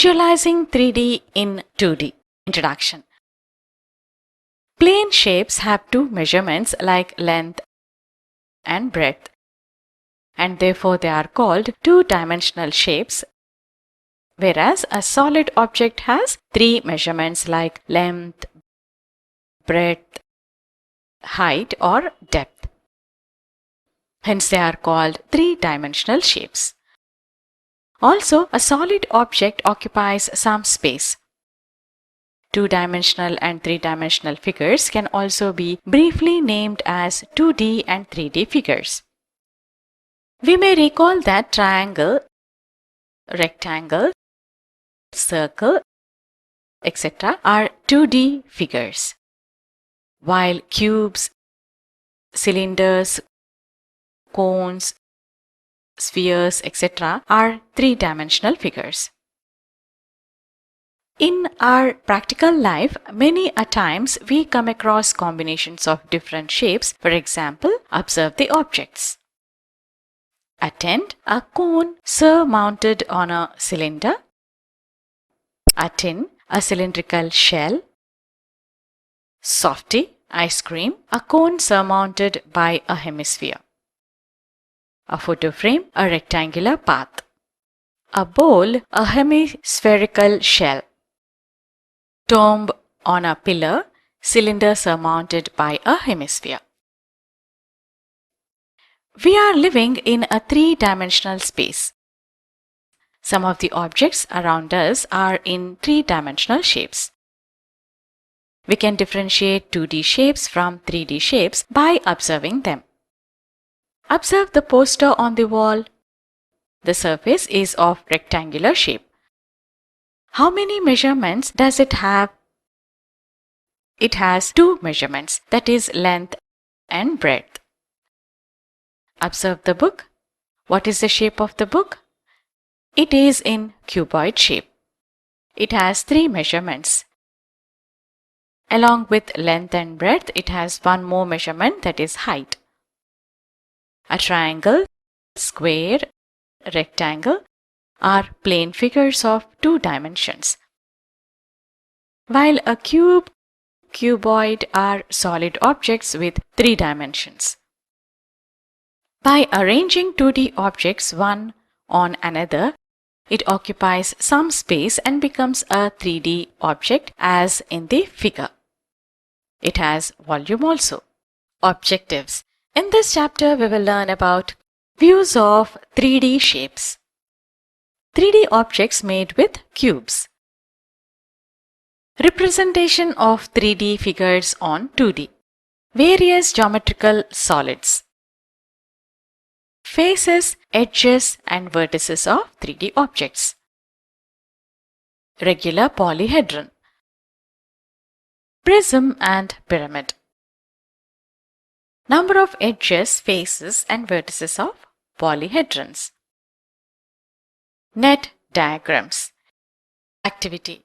Visualizing 3D in 2D. Introduction. Plane shapes have two measurements like length and breadth, and therefore they are called two-dimensional shapes, whereas a solid object has three measurements like length, breadth, height, or depth. Hence they are called three-dimensional shapes. Also, a solid object occupies some space. Two-dimensional and three-dimensional figures can also be briefly named as 2D and 3D figures. We may recall that triangle, rectangle, circle, etc. are 2D figures, while cubes, cylinders, cones, spheres, etc. are three-dimensional figures. In our practical life, many a times we come across combinations of different shapes. For example, observe the objects. A tent, a cone surmounted on a cylinder, a tin, a cylindrical shell, softy, ice cream, a cone surmounted by a hemisphere, a photo frame, a rectangular path, a bowl, a hemispherical shell, tomb on a pillar, cylinder surmounted by a hemisphere. We are living in a three-dimensional space. Some of the objects around us are in three-dimensional shapes. We can differentiate 2D shapes from 3D shapes by observing them. Observe the poster on the wall. The surface is of rectangular shape. How many measurements does it have? It has two measurements, that is length and breadth. Observe the book. What is the shape of the book? It is in cuboid shape. It has three measurements. Along with length and breadth, it has one more measurement, that is height. A triangle, square, rectangle are plane figures of two dimensions, while a cube, cuboid are solid objects with three dimensions. By arranging 2D objects one on another, it occupies some space and becomes a 3D object as in the figure. It has volume also. Objectives. In this chapter, we will learn about views of 3D shapes. 3D objects made with cubes. Representation of 3D figures on 2D. Various geometrical solids. Faces, edges and vertices of 3D objects. Regular polyhedron. Prism and pyramid. Number of edges, faces and vertices of polyhedrons. Net diagrams. Activity.